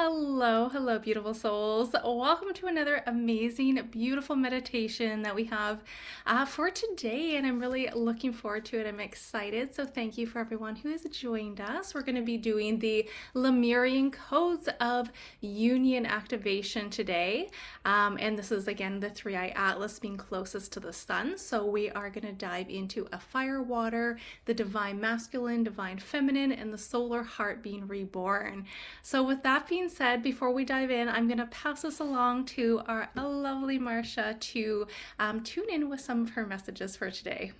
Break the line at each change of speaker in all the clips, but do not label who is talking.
Hello, beautiful souls. Welcome to another amazing, beautiful meditation that we have for today, and I'm really looking forward to it. I'm excited, so thank you for everyone who has joined us. We're going to be doing the Lemurian Codes of Union activation today, and this is again the three-eye atlas being closest to the sun. So we are going to dive into a fire, water, the divine masculine, divine feminine, and the solar heart being reborn. So with that being said, before we dive in, I'm going to pass this along to our lovely Marcia to tune in with some of her messages for today.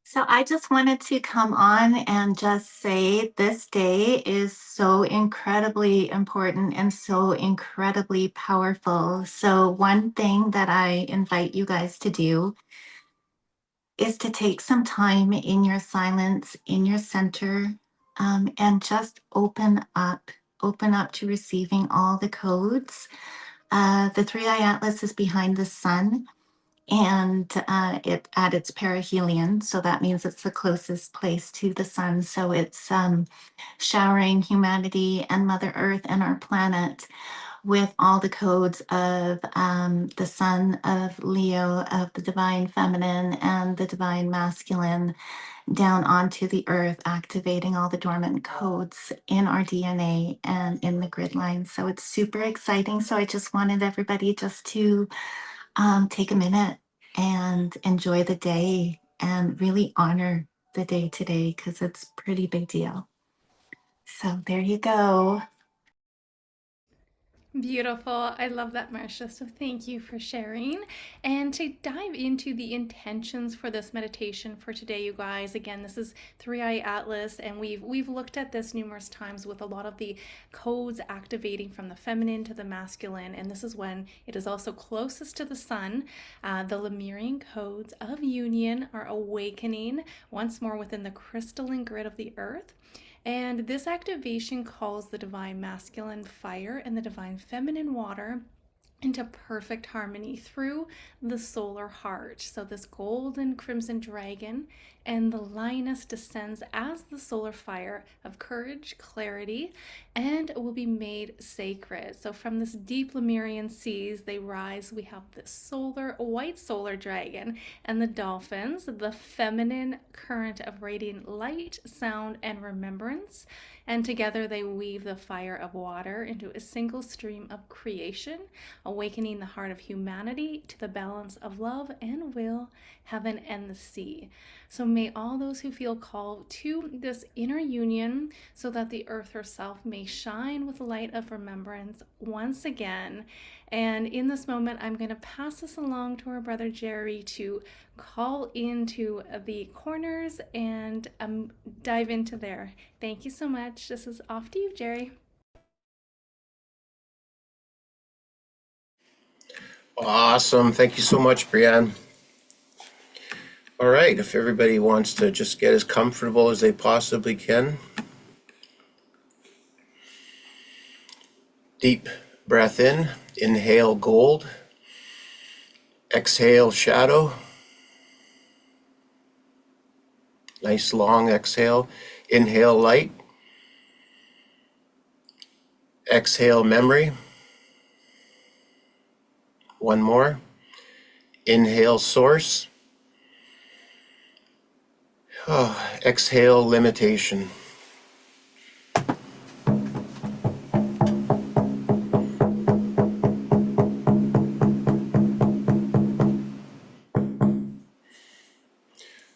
So I just wanted to come on and just say this day is so incredibly important and so incredibly powerful. So one thing that I invite you guys to do is to take some time in your silence, in your center, and just open up to receiving all the codes. The Three Eye Atlas is behind the sun, and it at its perihelion, so that means it's the closest place to the sun. So it's showering humanity and Mother Earth and our planet with all the codes of the sun of Leo, of the divine feminine and the divine masculine, down onto the earth, activating all the dormant codes in our DNA and in the grid line. So it's super exciting. So I just wanted everybody just to take a minute and enjoy the day and really honor the day today because it's a pretty big deal. So there you go.
Beautiful. I love that, Marcia. So thank you for sharing. And to dive into the intentions for this meditation for today, you guys, again, this is Three Eye Atlas, and we've looked at this numerous times with a lot of the codes activating from the feminine to the masculine, and this is when it is also closest to the sun. The Lemurian codes of union are awakening once more within the crystalline grid of the earth. And this activation calls the divine masculine fire and the divine feminine water into perfect harmony through the solar heart. So this golden crimson dragon and the lioness descends as the solar fire of courage, clarity, and will be made sacred. So from this deep Lemurian seas they rise. We have the white solar dragon and the dolphins, the feminine current of radiant light, sound, and remembrance. And together they weave the fire of water into a single stream of creation, awakening the heart of humanity to the balance of love and will, heaven and the sea. So may all those who feel called to this inner union, so that the earth herself may shine with the light of remembrance once again. And in this moment, I'm going to pass this along to our brother Jerry to call into the corners and dive into there. Thank you so much. This is off to you, Jerry.
Awesome. Thank you so much, Breanne. All right, if everybody wants to just get as comfortable as they possibly can. Deep breath in, inhale gold, exhale shadow. Nice long exhale. Inhale light, exhale memory. One more. Inhale source. Exhale limitation.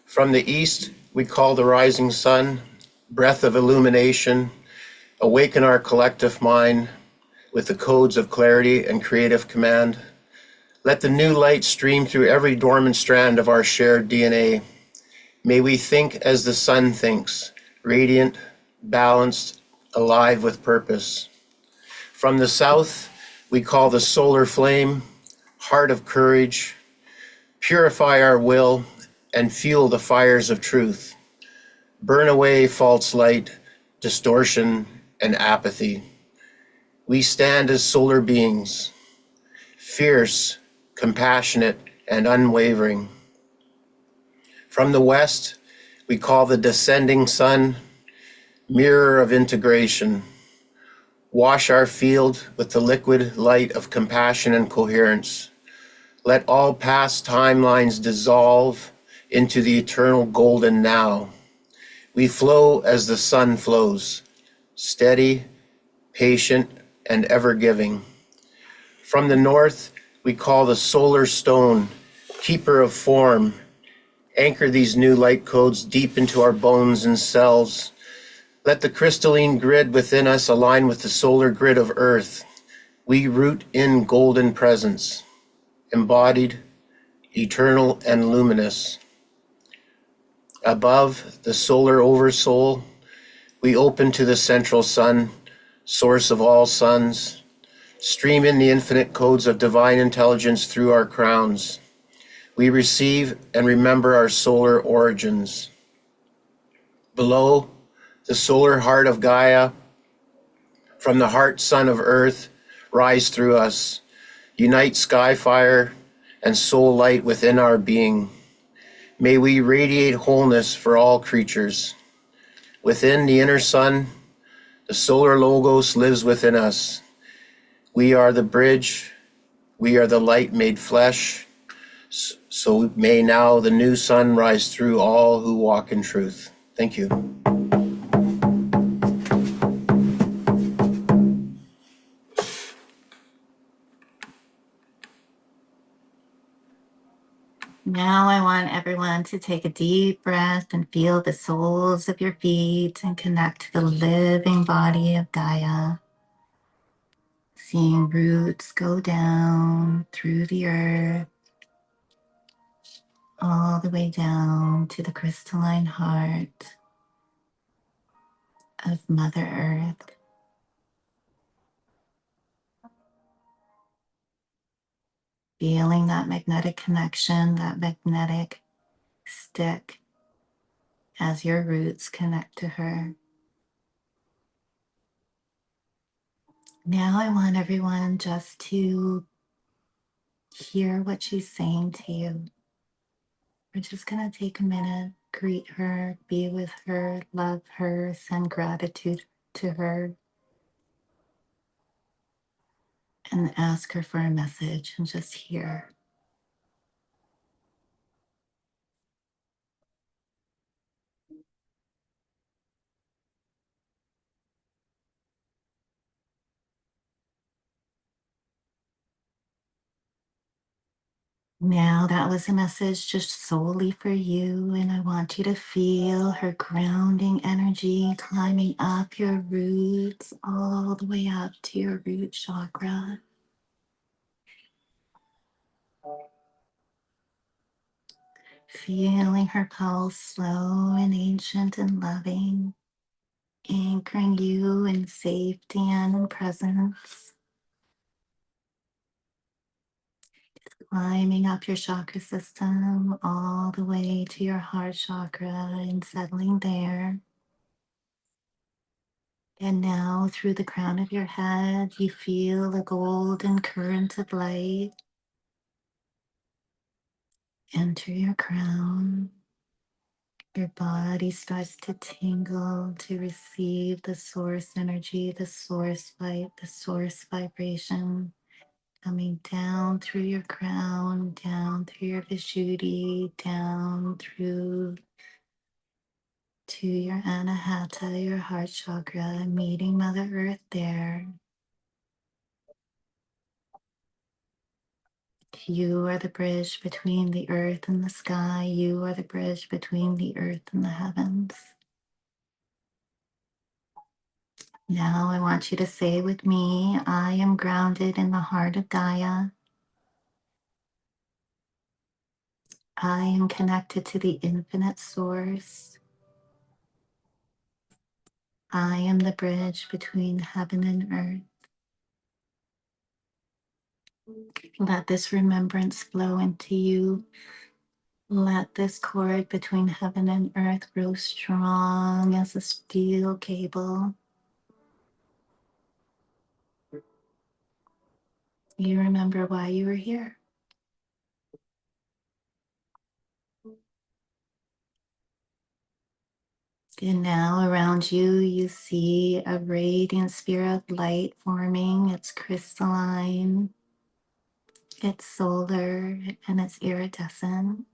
From the east, we call the rising sun, breath of illumination, awaken our collective mind with the codes of clarity and creative command. Let the new light stream through every dormant strand of our shared DNA. May we think as the sun thinks, radiant, balanced, alive with purpose. From the south, we call the solar flame, heart of courage, purify our will and fuel the fires of truth. Burn away false light, distortion, and apathy. We stand as solar beings, fierce, compassionate, and unwavering. From the west, we call the descending sun, mirror of integration, Wash our field with the liquid light of compassion and coherence. Let all past timelines dissolve into the eternal golden now. We flow as the sun flows, steady, patient, and ever giving. From the north, we call the solar stone, keeper of form. Anchor these new light codes deep into our bones and cells. Let the crystalline grid within us align with the solar grid of Earth. We root in golden presence, embodied, eternal, and luminous. Above the solar oversoul, we open to the central sun, source of all suns. Stream in the infinite codes of divine intelligence through our crowns. We receive and remember our solar origins. Below, the solar heart of Gaia, from the heart sun of Earth, rise through us. Unite sky fire and soul light within our being. May we radiate wholeness for all creatures. Within the inner sun, the solar logos lives within us. We are the bridge. We are the light made flesh. So may now the new sun rise through all who walk in truth. Thank you.
Now I want everyone to take a deep breath and feel the soles of your feet and connect to the living body of Gaia. Seeing roots go down through the earth, all the way down to the crystalline heart of Mother Earth. Feeling that magnetic connection, that magnetic stick as your roots connect to her. Now I want everyone just to hear what she's saying to you. We're just going to take a minute, greet her, be with her, love her, send gratitude to her, and ask her for a message and just hear. Now that was a message just solely for you, and I want you to feel her grounding energy climbing up your roots all the way up to your root chakra. Feeling her pulse slow and ancient and loving, anchoring you in safety and in presence. Climbing up your chakra system all the way to your heart chakra and settling there. And now through the crown of your head, you feel a golden current of light enter your crown. Your body starts to tingle to receive the source energy, the source light, the source vibration coming down through your crown, down through your vishuddhi, down through to your anahata, your heart chakra, meeting Mother Earth there. You are the bridge between the earth and the sky. You are the bridge between the earth and the heavens. Now I want you to say with me, I am grounded in the heart of Gaia. I am connected to the infinite source. I am the bridge between heaven and earth. Let this remembrance flow into you. Let this cord between heaven and earth grow strong as a steel cable. You remember why you were here. And now around you, you see a radiant spirit light forming. It's crystalline, it's solar, and it's iridescent.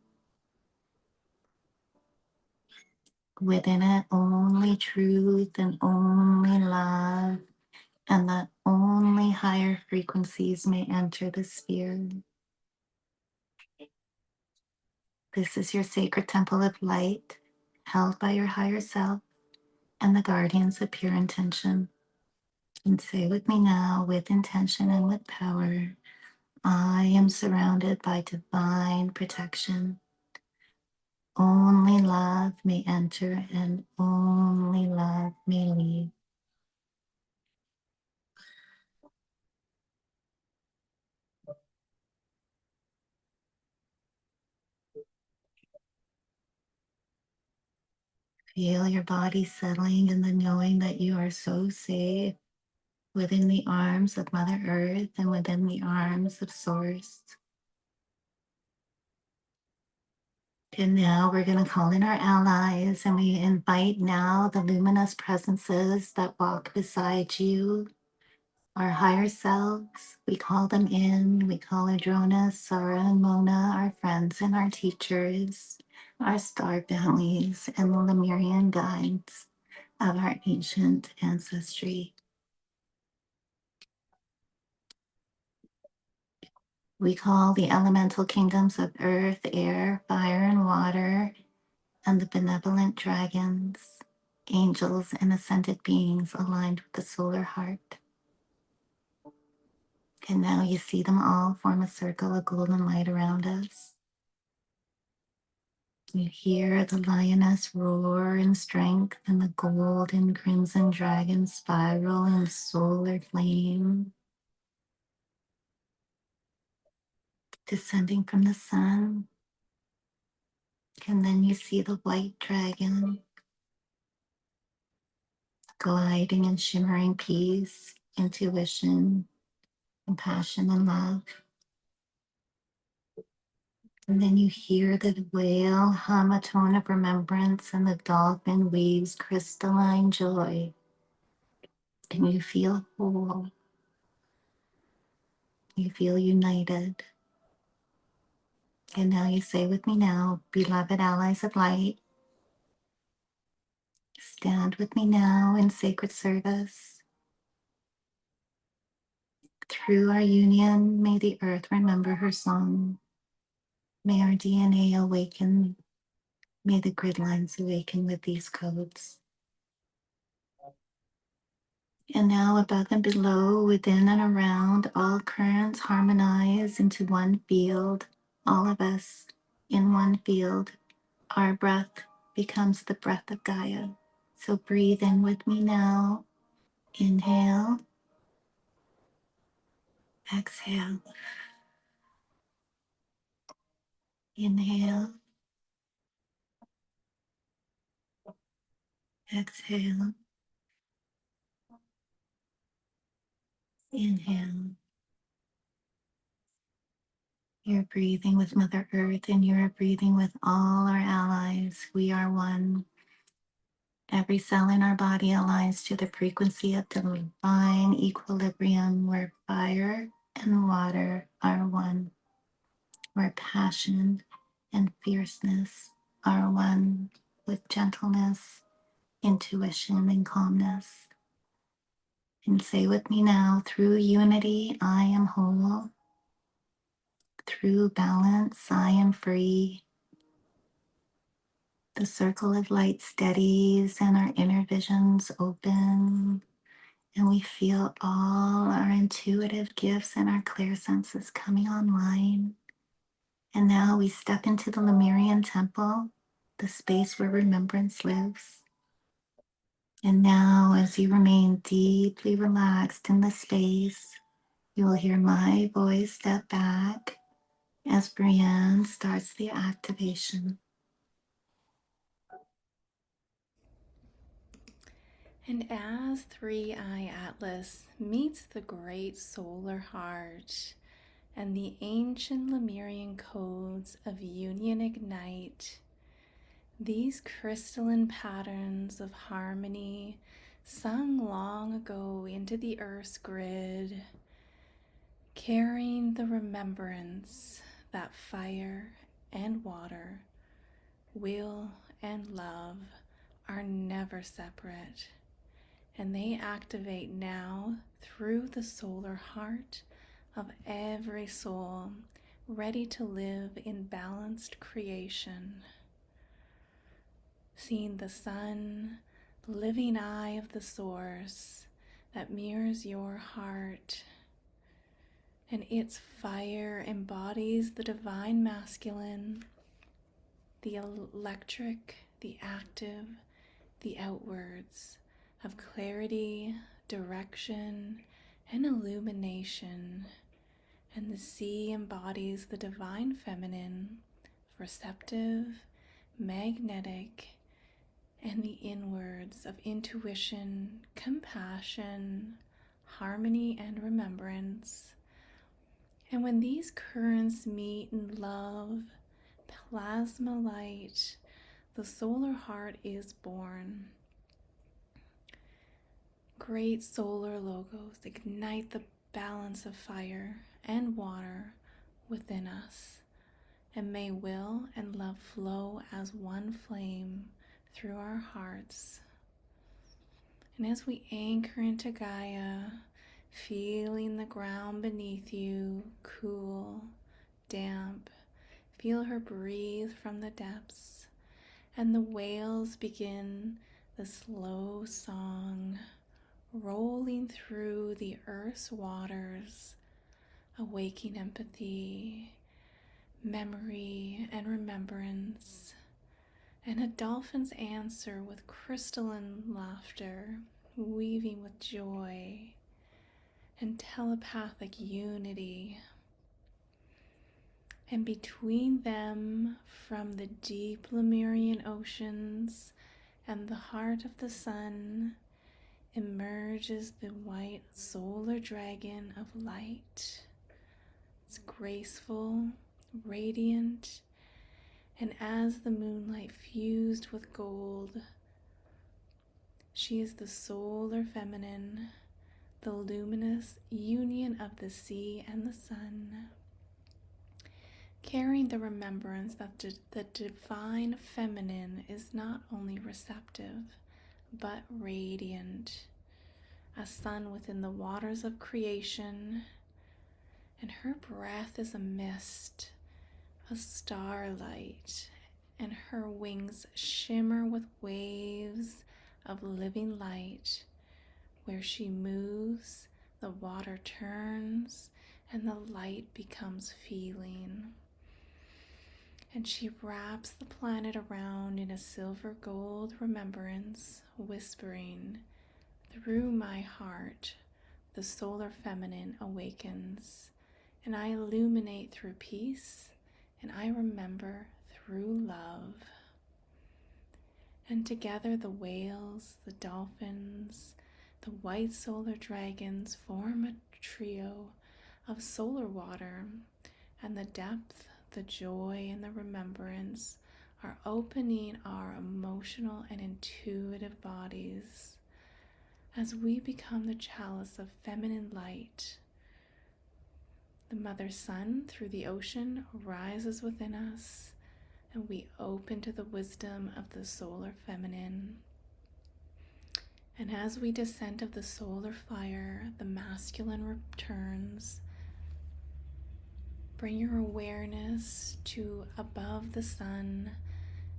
Within it, only truth and only love, and that only higher frequencies may enter the sphere. This is your sacred temple of light, held by your higher self and the guardians of pure intention. And say with me now, with intention and with power, I am surrounded by divine protection. Only love may enter and only love may leave. Feel your body settling in the knowing that you are so safe within the arms of Mother Earth and within the arms of Source. And now we're going to call in our allies, and we invite now the luminous presences that walk beside you, our higher selves. We call them in. We call Adrona, Sarah, and Mona, our friends and our teachers, our star families, and the Lemurian guides of our ancient ancestry. We call the elemental kingdoms of earth, air, fire, and water, and the benevolent dragons, angels, and ascended beings aligned with the solar heart. And now you see them all form a circle of golden light around us. You hear the lioness roar in strength and the golden crimson dragon spiral in solar flame, descending from the sun. And then you see the white dragon gliding in shimmering peace, intuition, compassion, and love. And then you hear the whale hum a tone of remembrance, and the dolphin weaves crystalline joy. And you feel whole. You feel united. And now you say with me now, beloved allies of light, stand with me now in sacred service. Through our union, may the earth remember her song. May our DNA awaken. May the grid lines awaken with these codes. And now above and below, within and around, all currents harmonize into one field, all of us in one field. Our breath becomes the breath of Gaia. So breathe in with me now. Inhale, exhale, inhale, exhale, inhale. You're breathing with Mother Earth and you're breathing with all our allies. We are one. Every cell in our body aligns to the frequency of divine equilibrium where fire and water are one, where passion and fierceness are one, with gentleness, intuition, and calmness. And say with me now, through unity, I am whole. Through balance, I am free. The circle of light steadies and our inner visions open. And we feel all our intuitive gifts and our clear senses coming online. And now we step into the Lemurian temple, the space where remembrance lives. And now, as you remain deeply relaxed in the space, you will hear my voice step back as Breanne starts the activation.
And as Three Eye Atlas meets the great solar heart and the ancient Lemurian codes of union ignite, These crystalline patterns of harmony sung long ago into the earth's grid, carrying the remembrance that fire and water, will and love are never separate, and they activate now through the solar heart of every soul ready to live in balanced creation. Seeing the sun, the living eye of the source that mirrors your heart, and its fire embodies the divine masculine, the electric, the active, the outwards of clarity, direction, and illumination. And the sea embodies the divine feminine, receptive, magnetic, and the inwards of intuition, compassion, harmony, and remembrance. And when these currents meet in love, plasma light, the solar heart is born. Great solar logos ignite the balance of fire and water within us, and may will and love flow as one flame through our hearts. And as we anchor into Gaia, feeling the ground beneath you cool, damp, feel her breathe from the depths, and the whales begin the slow song, rolling through the earth's waters, awaking empathy, memory, and remembrance. And a dolphin's answer with crystalline laughter, weaving with joy and telepathic unity. And between them, from the deep Lemurian oceans and the heart of the sun, emerges the white solar dragon of light. It's graceful, radiant, and as the moonlight fused with gold, she is the solar feminine, the luminous union of the sea and the sun, carrying the remembrance that the divine feminine is not only receptive, but radiant, a sun within the waters of creation, and her breath is a mist, a starlight, and her wings shimmer with waves of living light. Where she moves, the water turns, and the light becomes feeling. And she wraps the planet around in a silver gold remembrance, whispering, "Through my heart, the solar feminine awakens, and I illuminate through peace, and I remember through love." And together the whales, the dolphins, the white solar dragons form a trio of solar water, and the depth, the joy, and the remembrance are opening our emotional and intuitive bodies as we become the chalice of feminine light. The mother sun through the ocean rises within us, and we open to the wisdom of the solar feminine. And as we descend of the solar fire, the masculine returns. Bring your awareness to above the sun,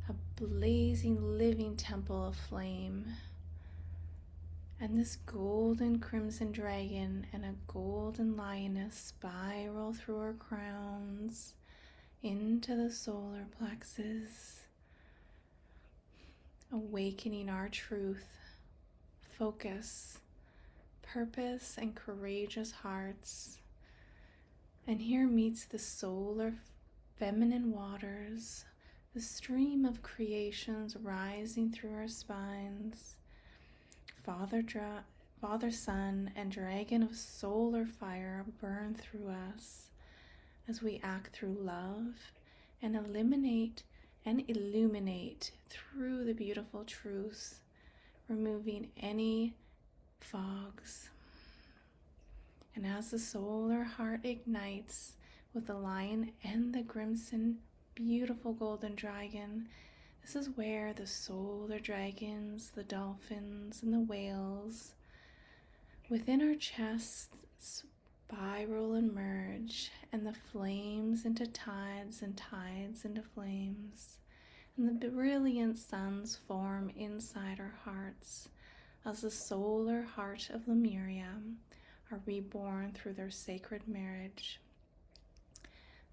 a blazing living temple of flame. And this golden crimson dragon and a golden lioness spiral through our crowns into the solar plexus, awakening our truth, focus, purpose, and courageous hearts. And here meets the solar feminine waters, the stream of creations rising through our spines. Father, Son, and Dragon of solar fire burn through us as we act through love and eliminate and illuminate through the beautiful truths, removing any fogs. And as the solar heart ignites with the lion and the crimson, beautiful golden dragon, this is where the solar dragons, the dolphins, and the whales within our chests spiral and merge, and the flames into tides and tides into flames. And the brilliant suns form inside our hearts as the solar heart of Lemuria are reborn through their sacred marriage.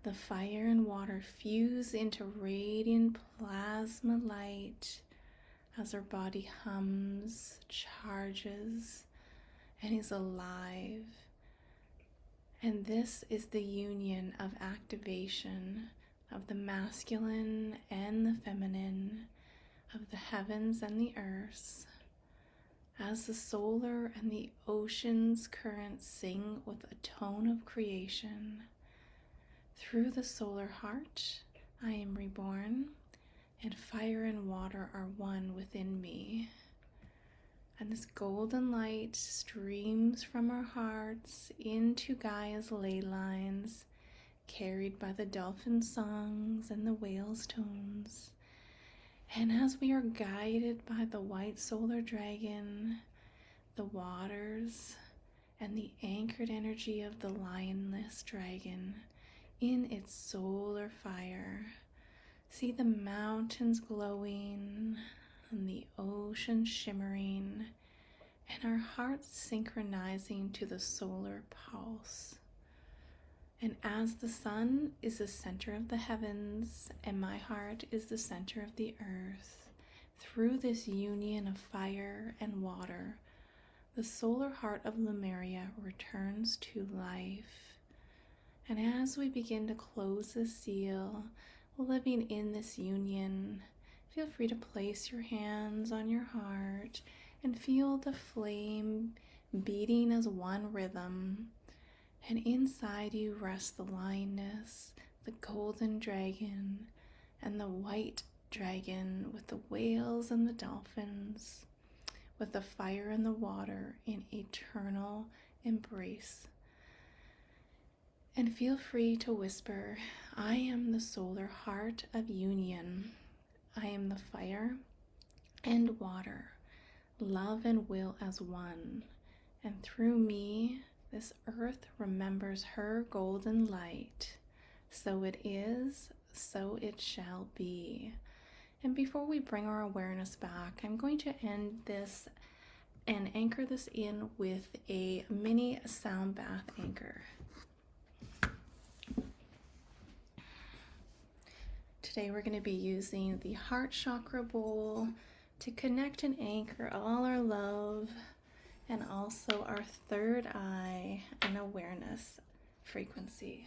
The fire and water fuse into radiant plasma light as our body hums, charges, and is alive. And this is the union of activation of the masculine and the feminine, of the heavens and the earths, as the solar and the ocean's currents sing with a tone of creation. Through the solar heart, I am reborn, and fire and water are one within me. And this golden light streams from our hearts into Gaia's ley lines, carried by the dolphin songs and the whale's tones. And as we are guided by the white solar dragon, the waters, and the anchored energy of the lioness dragon in its solar fire, see the mountains glowing and the ocean shimmering, and our hearts synchronizing to the solar pulse. And as the sun is the center of the heavens, and my heart is the center of the earth, through this union of fire and water, the solar heart of Lemuria returns to life. And as we begin to close the seal, living in this union, feel free to place your hands on your heart and feel the flame beating as one rhythm. And inside you rest the lioness, the golden dragon, and the white dragon with the whales and the dolphins, with the fire and the water in eternal embrace. And feel free to whisper, I am the solar heart of union. I am the fire and water, love and will as one. And through me, this earth remembers her golden light. So it is, so it shall be. And before we bring our awareness back, I'm going to end this and anchor this in with a mini sound bath anchor. Today we're going to be using the heart chakra bowl to connect and anchor all our love and also our third eye and awareness frequency.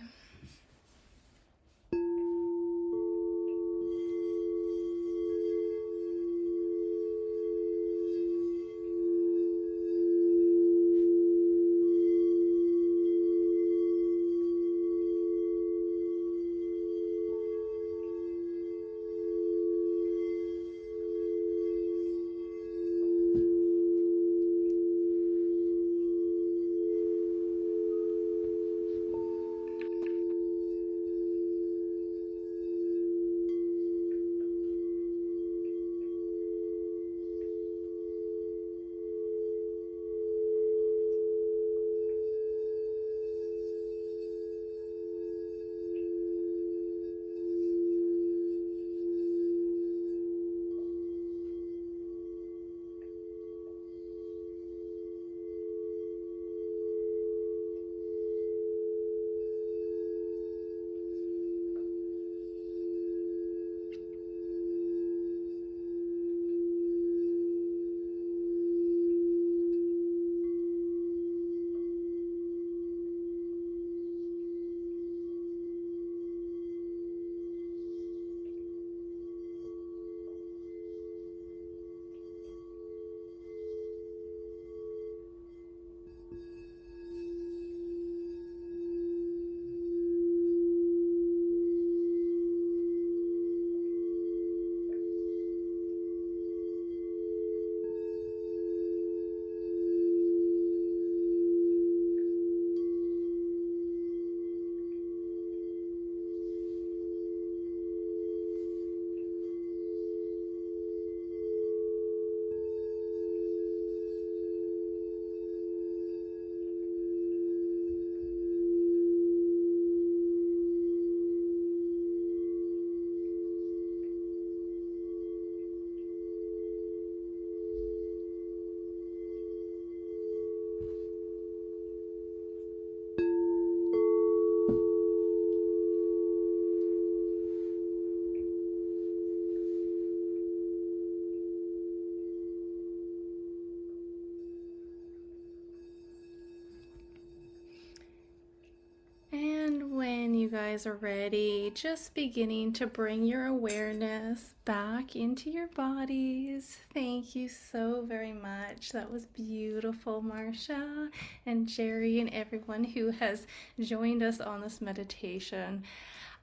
guys are ready, just beginning to bring your awareness back into your bodies. Thank you so very much. That was beautiful, Marcia and Jerry, and everyone who has joined us on this meditation.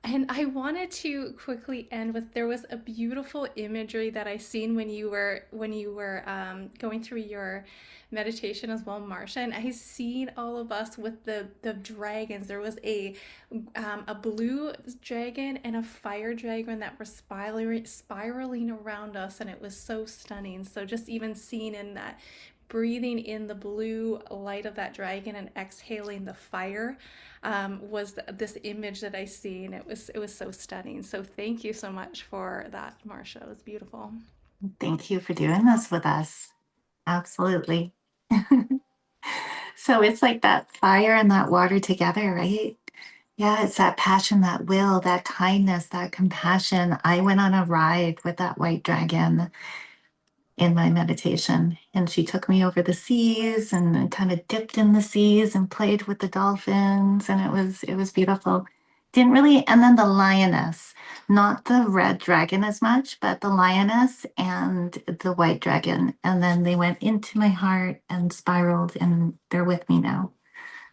And I wanted to quickly end with, there was a beautiful imagery that I seen when you were going through your meditation as well, Marcia. And I seen all of us with the dragons. There was a blue dragon and a fire dragon that were spiraling around us, and it was so stunning. So just even seeing in that, breathing in the blue light of that dragon and exhaling the fire, was this image that I seen. It was so stunning. So thank you so much for that, Marcia. It was beautiful.
Thank you for doing this with us. Absolutely. So it's like that fire and that water together, right? Yeah, it's that passion, that will, that kindness, that compassion. I went on a ride with that white dragon in my meditation, and she took me over the seas and kind of dipped in the seas and played with the dolphins, and it was beautiful. Didn't really, and then the lioness, not the red dragon as much, but the lioness and the white dragon, and then they went into my heart and spiraled, and they're with me now.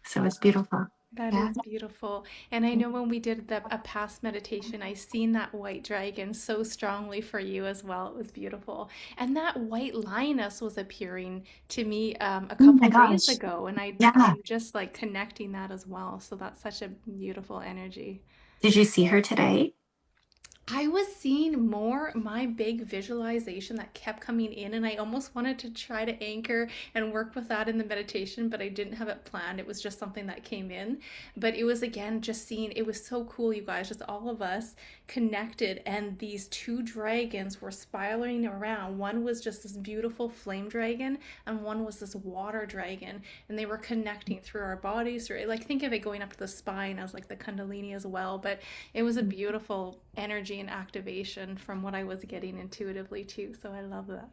So it's beautiful.
That
Yeah.
is beautiful. And I know when we did a past meditation, I seen that white dragon so strongly for you as well. It was beautiful. And that white lioness was appearing to me a
Oh
couple
my
days
gosh.
ago, and
Yeah.
I'm just like connecting that as well. So that's such a beautiful energy.
Did you see her today?
I was seeing more my big visualization that kept coming in, and I almost wanted to try to anchor and work with that in the meditation, but I didn't have it planned. It was just something that came in. But it was again just seeing, it was so cool, you guys, just all of us connected, and these two dragons were spiraling around. One was just this beautiful flame dragon, and one was this water dragon, and they were connecting through our bodies, through, like, think of it going up to the spine as like the Kundalini as well. But it was a beautiful energy and activation from what I was getting intuitively too. So I love that.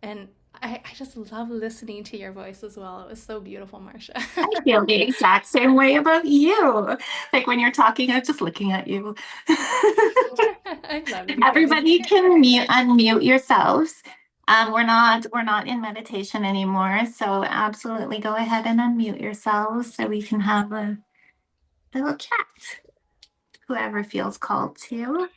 And I just love listening to your voice as well. It was so beautiful, Marcia.
I feel the exact same way about you. Like when you're talking, I'm just looking at you.
I love you guys.
Everybody can unmute yourselves. We're not in meditation anymore, so absolutely go ahead and unmute yourselves so we can have a little chat. Whoever feels called to.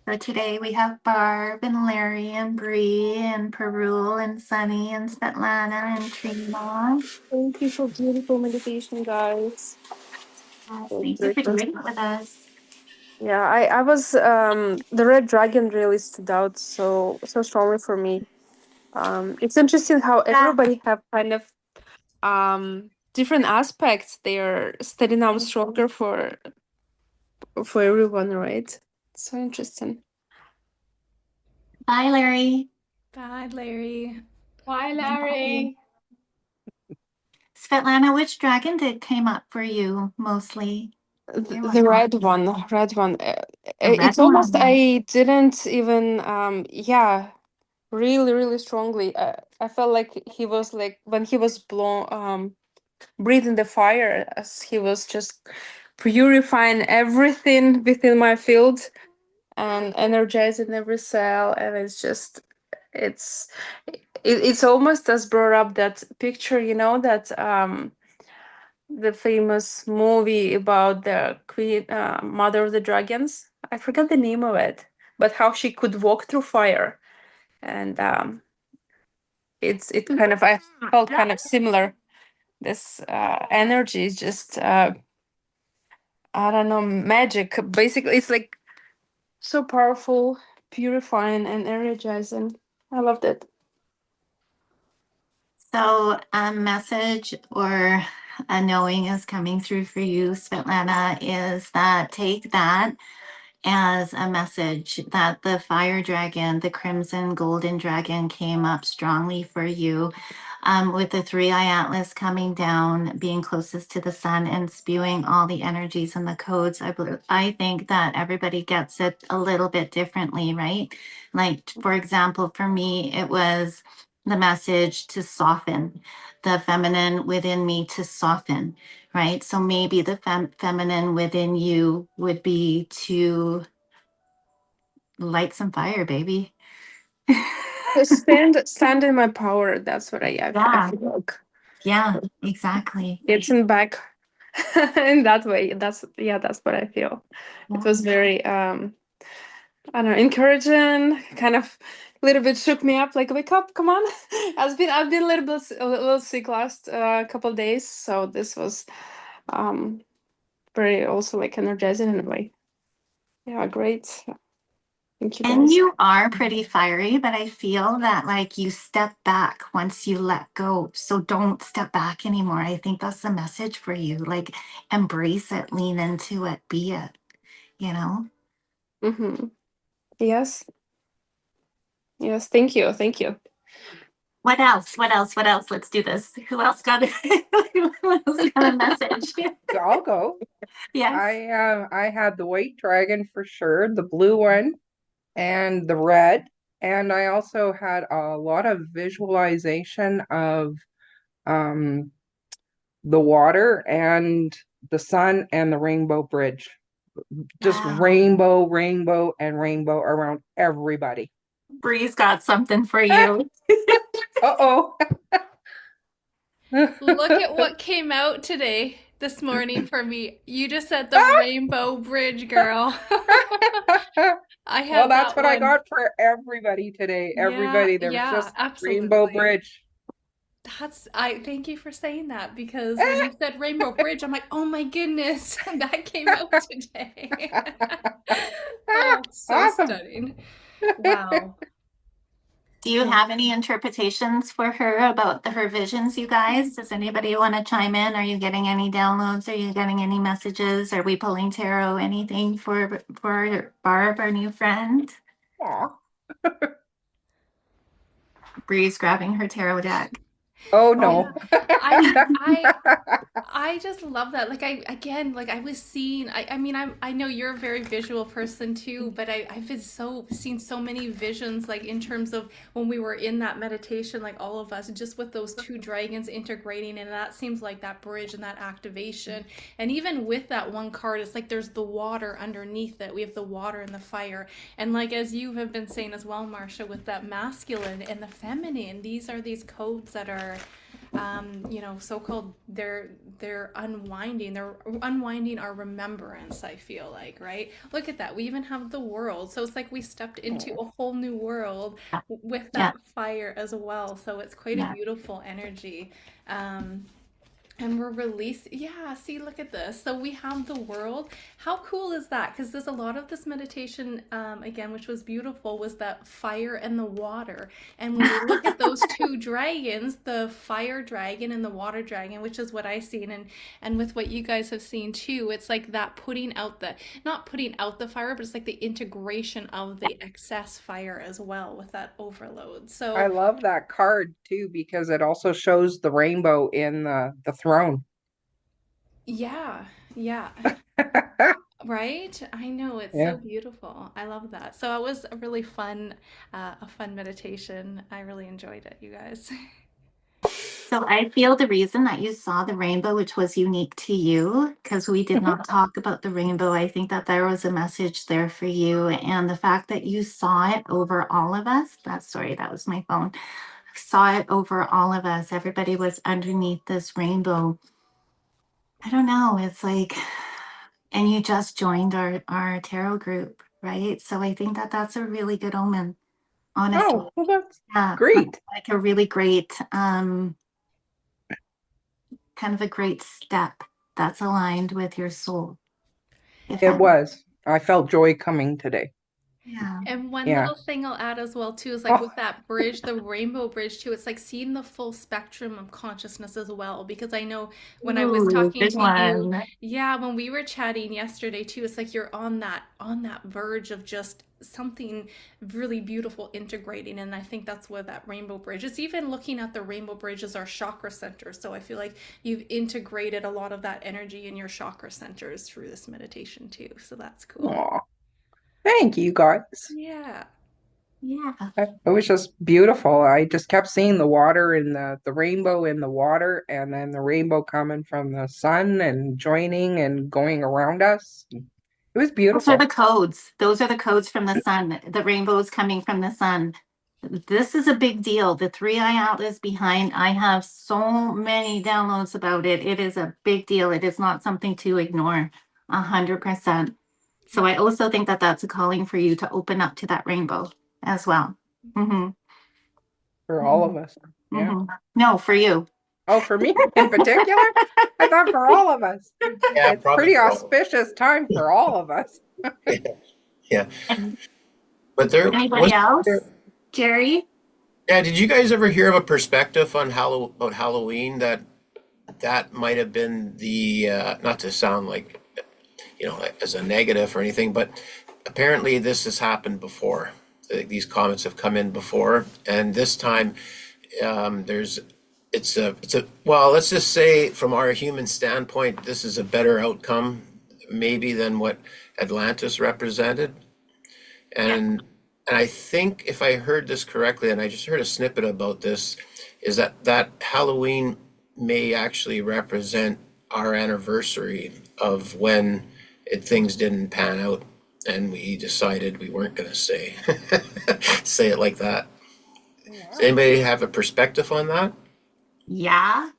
So today we have Barb and Larry and Bree and Perul and Sunny and Svetlana and Trina.
Thank you for beautiful meditation, guys.
Yes,
So
thank you for
grateful.
doing it with us.
Yeah, I was the red dragon really stood out so strongly for me. It's interesting how
Yeah.
everybody have kind of different aspects. They're standing out stronger for everyone, right? So interesting.
Bye, Larry.
Bye, Larry.
Bye, Larry.
Svetlana, which dragon did came up for you mostly?
The red one, red one.
The red
It's almost
one.
I didn't even yeah, really strongly. I felt like he was like when he was blown breathing the fire, as he was just purifying everything within my field and energizing every cell, and it's it's almost as brought up that picture, that the famous movie about the queen, mother of the dragons. I forgot the name of it, but how she could walk through fire, and it kind of, I felt kind of similar. This energy is just I don't know, magic. Basically, it's like so powerful, purifying, and energizing. I loved it.
So a message or a knowing is coming through for you, Svetlana, is that take that as a message that the fire dragon, the crimson golden dragon, came up strongly for you, with the three-eye atlas coming down, being closest to the sun and spewing all the energies and the codes. I think that everybody gets it a little bit differently, right? Like, for example, for me, it was the message to soften, the feminine within me to soften, right? So maybe the feminine within you would be to light some fire, baby.
Stand in my power. That's what I
Yeah,
feel like.
yeah, exactly.
Getting back in that way. That's what I feel. It was very I don't know, encouraging, kind of a little bit shook me up, like wake up, come on. I've been a little sick last couple of days, so this was very also like energizing in a way. Yeah, great. Thank you
And
guys.
you are pretty fiery, but I feel that like you step back once you let go. So don't step back anymore. I think that's the message for you. Like embrace it, lean into it, be it, you know?
Mm-hmm. Yes. Yes. Thank you. Thank you.
What else? What else? What else? Let's do this. Who else got who else got a message?
I'll go.
Yes.
I had the white dragon for sure, the blue one, and the red. And I also had a lot of visualization of um the water and the sun and the rainbow bridge. Just
Wow.
rainbow, rainbow, and rainbow around everybody.
Bree's got something for you.
Uh-oh.
Look at what came out today, this morning for me. You just said the Rainbow Bridge, girl. I
Well,
had
that's
that
what I
one.
got for everybody today.
Yeah,
Everybody. There was
yeah,
just Rainbow
absolutely.
Bridge.
I thank you for saying that because when you said Rainbow Bridge, I'm like, oh my goodness, that came out today. Oh, so
Awesome.
stunning. Wow.
Do you have any interpretations for her about her visions, you guys? Does anybody want to chime in? Are you getting any downloads? Are you getting any messages? Are we pulling tarot? Anything for Barb, our new friend?
Aw.
Bree's grabbing her tarot deck.
Oh
Yeah.
no.
I just love that. Like I again, like I was seeing. I mean, I know you're a very visual person too, but I've been seen so many visions, like in terms of when we were in that meditation, like all of us, just with those two dragons integrating, and that seems like that bridge and that activation. And even with that one card, it's like there's the water underneath it. We have the water and the fire, and like as you have been saying as well, Marcia, with that masculine and the feminine, these are these codes that are so-called they're unwinding our remembrance, I feel like, right? Look at that. We even have the world. So it's like we stepped into a whole new world with
Yeah,
that fire as well. So it's quite a
yeah.
beautiful energy. And we're releasing, yeah, see, look at this. So we have the world. How cool is that? Because there's a lot of this meditation, again, which was beautiful, was that fire and the water. And when we look at those two dragons, the fire dragon and the water dragon, which is what I seen, and with what you guys have seen too, it's like that putting out the, not putting out the fire, but it's like the integration of the excess fire as well with that overload.
I
So
love that card too because it also shows the rainbow in the throne.
yeah, yeah. Right? I know it's so
Yeah.
beautiful. I love that. So it was a fun meditation. I really enjoyed it, you guys.
So I feel the reason that you saw the rainbow, which was unique to you, because we did not talk about the rainbow. I think that there was a message there for you. And the fact that you saw it over all of us, that was my phone. Saw it over all of us. Everybody was underneath this rainbow. I don't know. It's like, and you just joined our tarot group, right? So I think that that's a really good omen, honestly.
Oh, well, that's
Yeah,
great.
like a really great, kind of a great step that's aligned with your soul. If
It
that,
was. I felt joy coming today.
yeah.
And one
Yeah.
little thing I'll add as well too is like
Oh,
with that bridge, the rainbow bridge too, it's like seeing the full spectrum of consciousness as well. Because I know when I was
Ooh,
talking
good
to you,
one.
yeah, when we were chatting yesterday too, it's like you're on that verge of just something really beautiful integrating. And I think that's where that rainbow bridge is. Even looking at the rainbow bridge as our chakra center. So I feel like you've integrated a lot of that energy in your chakra centers through this meditation too. So that's cool.
aw. Thank you guys.
Yeah.
Yeah.
It was just beautiful. I just kept seeing the water and the rainbow in the water, and then the rainbow coming from the sun and joining and going around us. It was
Those are the
beautiful.
codes. Those are the codes from the sun. The rainbows coming from the sun. This is a big deal. The 3i Atlas behind, I have so many downloads about it. It is a big deal. It is not something to ignore. 100%. So I also think that that's a calling for you to open up to that rainbow as well. Mm-hmm.
For all
Mm-hmm.
of us. Yeah.
Mm-hmm. No, for you.
Oh, for me in particular? I thought for all of us.
Yeah,
It's
probably
pretty
for all.
auspicious time for all of us.
Yeah, but there
Anybody
was
else?
there.
Jerry?
Yeah, did you guys ever hear of a perspective on about Halloween that might have been the not to sound like as a negative or anything, but apparently this has happened before. These comments have come in before, and this time there's it's a well, let's just say from our human standpoint, this is a better outcome maybe than what Atlantis represented.
Yeah.
And I think if I heard this correctly, and I just heard a snippet about this, is that Halloween may actually represent our anniversary of when things didn't pan out, and we decided we weren't going to say say it like that. Does
Wow.
anybody have a perspective on that?
Yeah.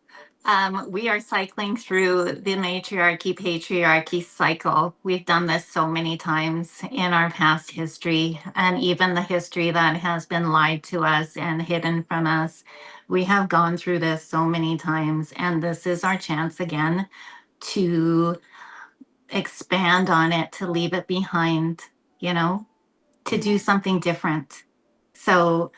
We are cycling through the matriarchy patriarchy cycle. We've done this so many times in our past history, and even the history that has been lied to us and hidden from us. We have gone through this so many times, and this is our chance again to expand on it, to leave it behind, you know, to do something different. So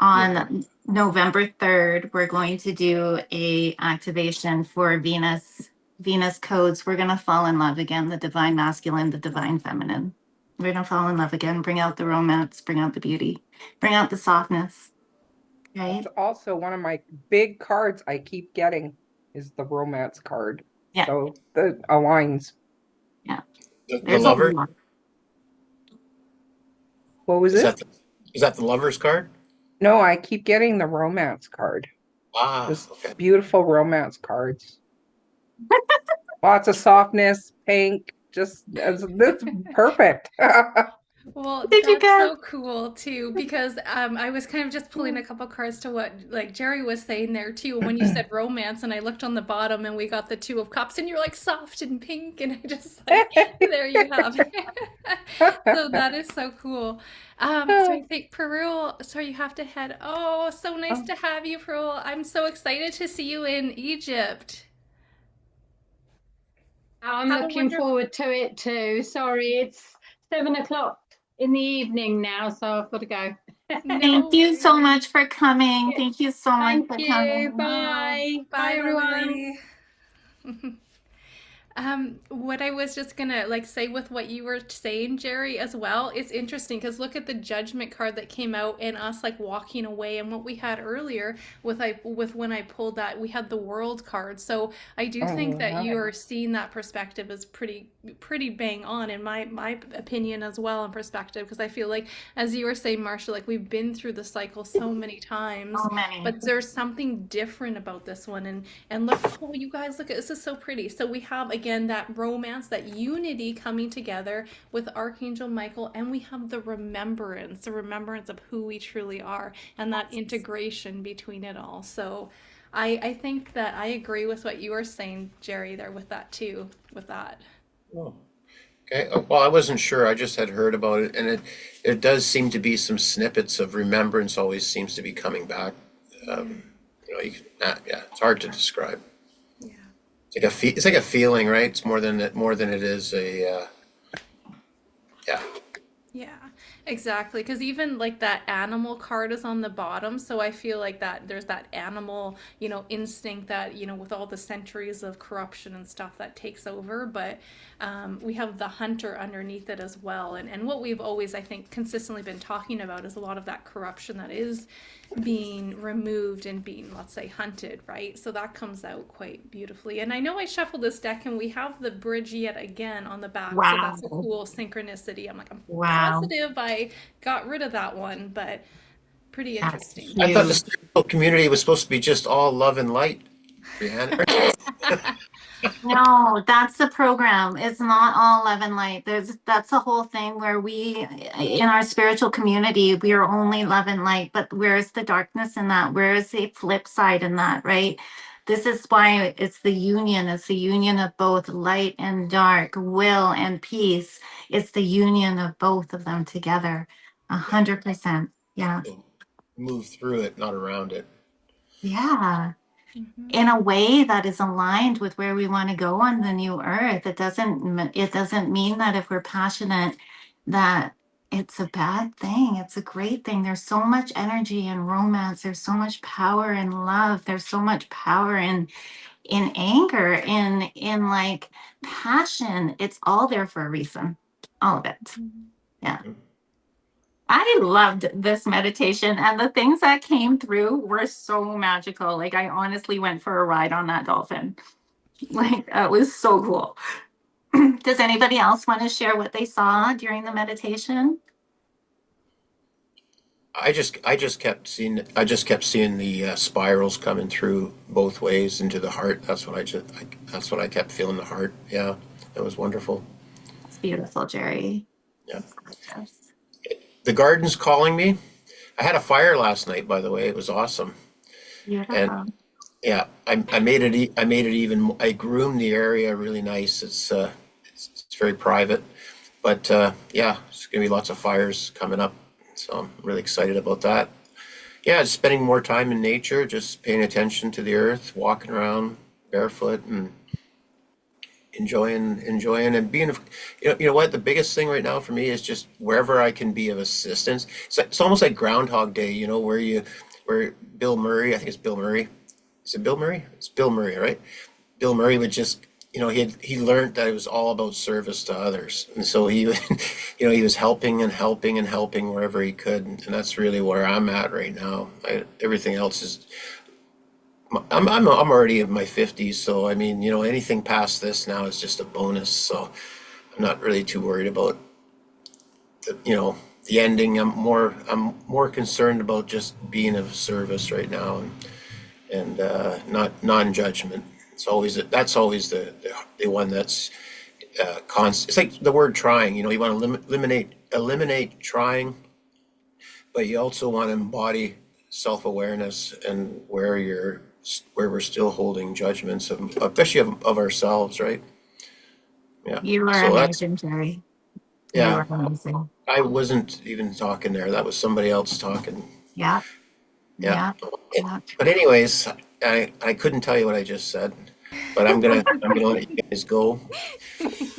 Yeah.
on November 3rd, we're going to do a activation for Venus codes. We're going to fall in love again, the divine masculine, the divine feminine. We're going to fall in love again, bring out the romance, bring out the beauty, bring out the softness,
That's
right?
also one of my big cards I keep getting is the romance card.
Yeah,
So the aligns.
yeah.
The
There's a
lover,
lot.
What was
is
it?
that the lover's card?
No, I keep getting the romance card.
Ah,
Just
okay.
beautiful romance cards. Lots of softness, pink, just that's perfect.
Well,
Did you
that's
get?
so cool too, because I was kind of just pulling a couple cards to what like Jerry was saying there too. And when you said romance, and I looked on the bottom, and we got the Two of Cups, and you're like soft and pink, and I just like there you have it. So that is so cool. So I think Peru. So you have to head. Oh, so nice to have you, Peru. I'm so excited to see you in Egypt.
I'm
Have a
looking
wonderful.
forward to it too. Sorry, it's 7 o'clock in the evening now, so I've got to go.
Thank
No
you so
worries.
much for coming.
Yeah,
Thank you so much
thank
for
you.
coming.
Bye. Bye,
Bye,
everyone.
everybody. What I was just gonna like say with what you were saying, Jerry, as well, it's interesting because look at the judgment card that came out and us like walking away and what we had earlier with when I pulled that, we had the world card. So I do think
Oh,
that
yeah.
you are seeing that perspective as pretty bang on in my opinion as well and perspective because I feel like as you were saying, Marsha, like we've been through the cycle so many times,
So many.
but there's something different about this one and look, oh, you guys, look at this is so pretty. So we have again that romance, that unity coming together with Archangel Michael, and we have the remembrance of who we truly are, and that integration between it all. So I think that I agree with what you were saying, Jerry, there with that too, with that.
Oh, okay. Well, I wasn't sure. I just had heard about it, and it does seem to be some snippets of remembrance. Always seems to be coming back. Um, you can, yeah, it's hard to describe.
Yeah.
It's like a feeling, right? It's more than it is a yeah.
Yeah, exactly. Because even like that animal card is on the bottom. So I feel like that there's that animal, instinct that, with all the centuries of corruption and stuff that takes over. But we have the hunter underneath it as well. And what we've always, I think, consistently been talking about is a lot of that corruption that is being removed and being, let's say, hunted, right? So that comes out quite beautifully. And I know I shuffled this deck and we have the bridge yet again on the back. So that's a
Wow.
cool synchronicity. I'm like, I'm so
Wow.
positive I got rid of that one, but pretty
That's
interesting.
I thought the
huge.
spiritual community was supposed to be just all love and light, Breanne.
No, that's the program. It's not all love and light. That's the whole thing where we in our spiritual community, we are only love and light, but where's the darkness in that? Where is the flip side in that, right? This is why it's the union. It's the union of both light and dark, will and peace. It's the union of both of them together. 100%. Yeah.
Move through it, not around it.
Yeah.
Mhm.
In a way that is aligned with where we want to go on the new earth. It doesn't mean that if we're passionate that it's a bad thing. It's a great thing. There's so much energy in romance. There's so much power in love. There's so much power in anger, in like passion. It's all there for a reason. All of it.
Mhm.
Yeah. I loved this meditation, and the things that came through were so magical. Like, I honestly went for a ride on that dolphin. Like, that was so cool. Does anybody else want to share what they saw during the meditation?
I just kept seeing the spirals coming through both ways into the heart. That's what I kept feeling, the heart. Yeah, it was wonderful.
It's beautiful, Jerry.
Yeah.
It's gorgeous.
The garden's calling me. I had a fire last night, by the way. It was awesome. And
Beautiful.
yeah, I made it. I made it even. I groomed the area really nice. It's very private, but yeah, it's gonna be lots of fires coming up. So I'm really excited about that. Yeah, just spending more time in nature, just paying attention to the earth, walking around barefoot and enjoying and being, you know what, the biggest thing right now for me is just wherever I can be of assistance. It's almost like Groundhog Day, where Bill Murray, I think it's Bill Murray. Is it Bill Murray? It's Bill Murray, right? Bill Murray would just, he learned that it was all about service to others, and so he would, he was helping and helping and helping wherever he could, and that's really where I'm at right now. Everything else is, I'm already in my 50s, so I mean, anything past this now is just a bonus. So I'm not really too worried about the ending. I'm more concerned about just being of service right now, and not non-judgment. That's always the one that's constant. It's like the word trying. You want to eliminate trying, but you also want to embody self-awareness and where we're still holding judgments especially of ourselves, right? Yeah.
You are
So that's
amazing, Jerry. You
yeah.
are amazing.
I wasn't even talking there. That was somebody else talking.
Yeah.
Yeah.
Yeah. Yeah.
But anyways, I couldn't tell you what I just said, but I'm gonna let you guys go.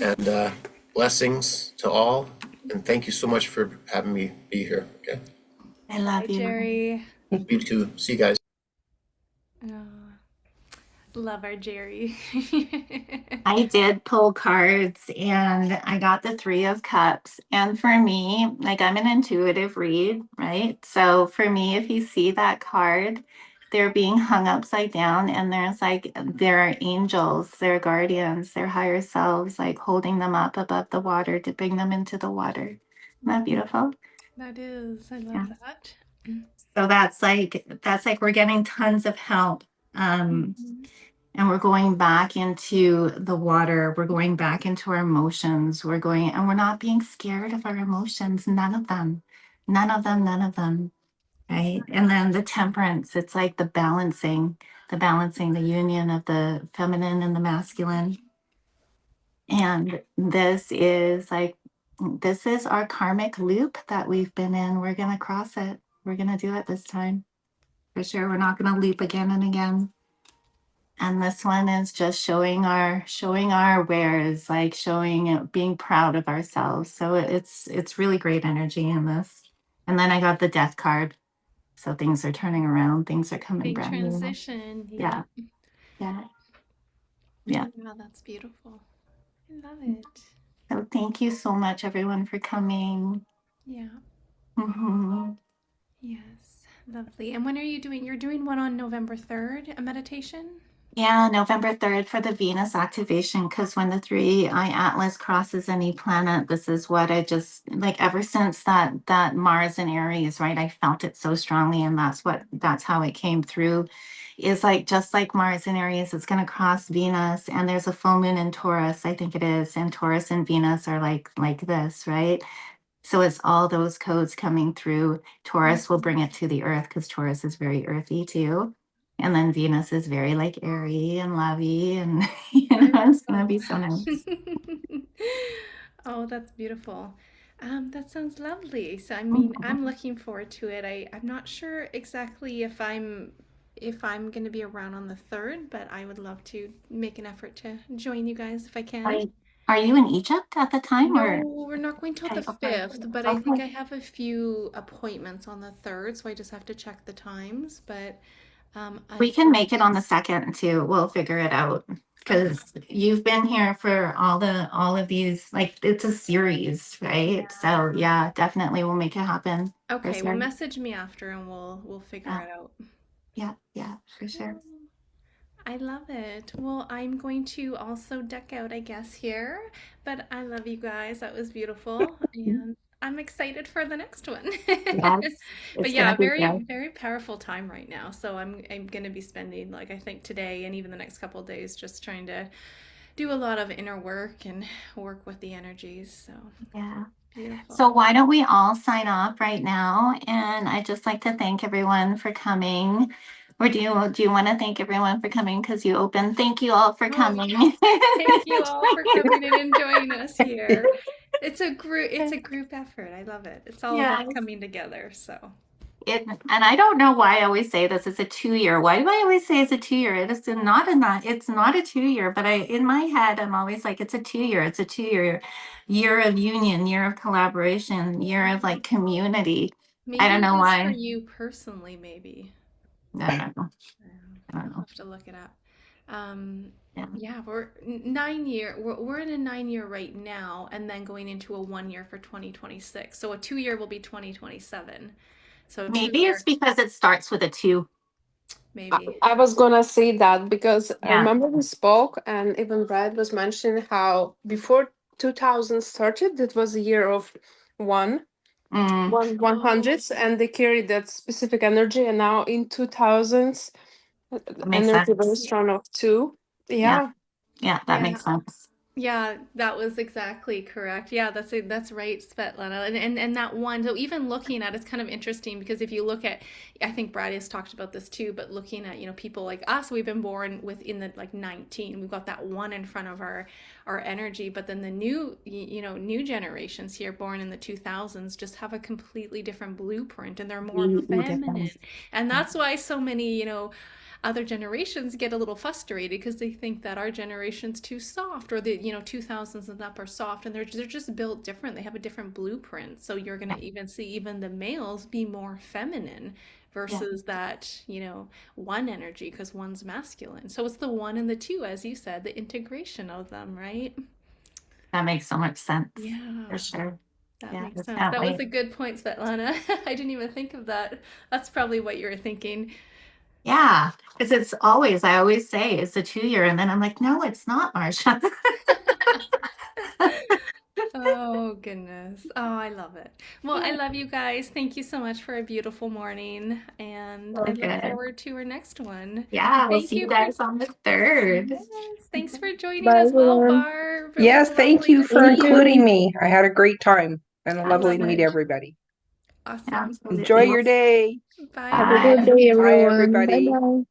And blessings to all. And thank you so much for having me be here. Okay.
I
Bye,
love you.
Jerry.
You too. See you guys.
Oh, love our Jerry.
I did pull cards and I got the Three of Cups. And for me, like, I'm an intuitive read, right? So for me, if you see that card, they're being hung upside down, and there are angels, their guardians, their higher selves, like holding them up above the water, dipping them into the water. Isn't that beautiful?
That is, I love
Yeah.
that.
So that's like we're getting tons of help.
Mhm.
And we're going back into the water. We're going back into our emotions. And we're not being scared of our emotions. None of them. None of them. None of them. Right. And then the temperance, it's like the union of the feminine and the masculine. And this is our karmic loop that we've been in. We're going to cross it. We're going to do it this time. For sure. We're not going to loop again and again. And this one is just showing our wares, like being proud of ourselves. So it's really great energy in this. And then I got the death card. So things are turning around, things are coming
Big
brand new.
transition.
Yeah.
Yeah.
Yeah. Yeah.
Yeah, that's beautiful. I love it.
So thank you so much, everyone, for coming.
Yeah.
Mhm.
Yes. Lovely. And when are you doing? You're doing one on November 3rd, a meditation?
Yeah, November 3rd for the Venus activation, because when the 3i Atlas crosses any planet, this is what I just like ever since that Mars in Aries, right? I felt it so strongly, and that's how it came through. Is like just like Mars in Aries, it's gonna cross Venus, and there's a full moon in Taurus, I think it is, and Taurus and Venus are like this, right? So it's all those codes coming through. Taurus will bring it to the earth because Taurus is very earthy too. And then Venus is very like airy and lovey, and it's gonna be so nice.
Oh, that's beautiful. That sounds lovely. So, I mean, I'm looking forward to it. I'm not sure exactly if I'm going to be around on the 3rd, but I would love to make an effort to join you guys if I
Are,
can.
are you in Egypt at the time or
No, we're not going till the
okay, okay,
5th, but I think
okay.
I have a few appointments on the 3rd, so I just have to check the times. But
We
I
can make it on the second too. We'll figure it out
okay,
because you've been here for all of these, like it's a series, right? So yeah, definitely we'll make it happen for
okay. Well,
sure.
message me after and we'll figure
Yeah,
it out.
yeah, for sure.
I love it. Well, I'm going to also deck out, I guess, here. But I love you guys. That was beautiful. And I'm excited for the next one.
Yes,
But
it's
yeah,
gonna be
very,
good.
very powerful time right now. So I'm gonna be spending like I think today and even the next couple of days just trying to do a lot of inner work and work with the energies. So
Yeah. So
beautiful.
why don't we all sign off right now? And I'd just like to thank everyone for coming. Or do you want to thank everyone for coming because you opened? Thank you all for
Oh
coming.
yes. Thank you all for coming and enjoying us here. It's a group effort. I love it. It's all of us
Yes.
coming together. So
And I don't know why I always say this. It's a 2 year. Why do I always say it's a 2 year? It is not. It's not a 2 year. But in my head, I'm always like, it's a 2 year. It's a 2 year year of union, year of collaboration, year of like community. I
maybe
don't
it
know
is for
why.
you personally, maybe.
I don't know. I don't
I'll
know.
have to look it up. Um,
Yeah.
yeah, we're 9 year. We're in a 9 year right now, and then going into a 1 year for 2026. So a 2 year will be 2027. So two
Maybe it's
year,
because it starts with a two.
maybe.
I was gonna say that because I
Yeah.
remember we spoke and even Brad was mentioning how before 2000 started, it was a year of one,
Mm,
one
Oh,
hundreds, and they carried that specific energy. And now in 2000s,
that makes
energy very
sense.
strong of two.
Yeah.
Yeah.
Yeah. That
yeah.
makes sense.
Yeah, that was exactly correct. Yeah, that's right, Svetlana. And that one, so even looking at it's kind of interesting because if you look at, I think Brad has talked about this too, but looking at, people like us, we've been born within the like 19. We've got that one in front of our energy, but then the new generations here born in the 2000s just have a completely different blueprint and they're more
Completely different.
feminine. And that's why so many, other generations get a little frustrated because they think that our generation's too soft or the 2000s and up are soft and they're just built different. They have a different blueprint. So you're going
Yeah.
to even see even the males be more feminine
Yeah.
versus that, one energy because one's masculine. So it's the one and the two, as you said, the integration of them, right?
That makes so much sense. For
Yeah,
sure.
that
Yeah.
makes
I
sense.
can't
That was
wait.
a good point, Svetlana. I didn't even think of that. That's probably what you were thinking.
Yeah. Because I always say it's a 2 year. And then I'm like, no, it's not, Marsha.
Oh, goodness. Oh, I love it. Well, I love you guys. Thank you so much for a beautiful morning, and I look
Okay.
forward to our next one.
Yeah. We'll
Thank
see you
you for,
guys on the 3rd.
yes, thanks for joining
Bye
as well,
everyone.
Barb. It was
Yes, thank
lovely
you
to
for
Thank
see
including
you.
you.
me. I had a great time and
I
lovely to
love
meet
it.
Absolutely.
everybody.
Awesome.
Enjoy
Absolutely.
your day.
Bye,
Have a good
Bye.
everyone.
day,
Bye,
everyone. Bye
everybody.
bye.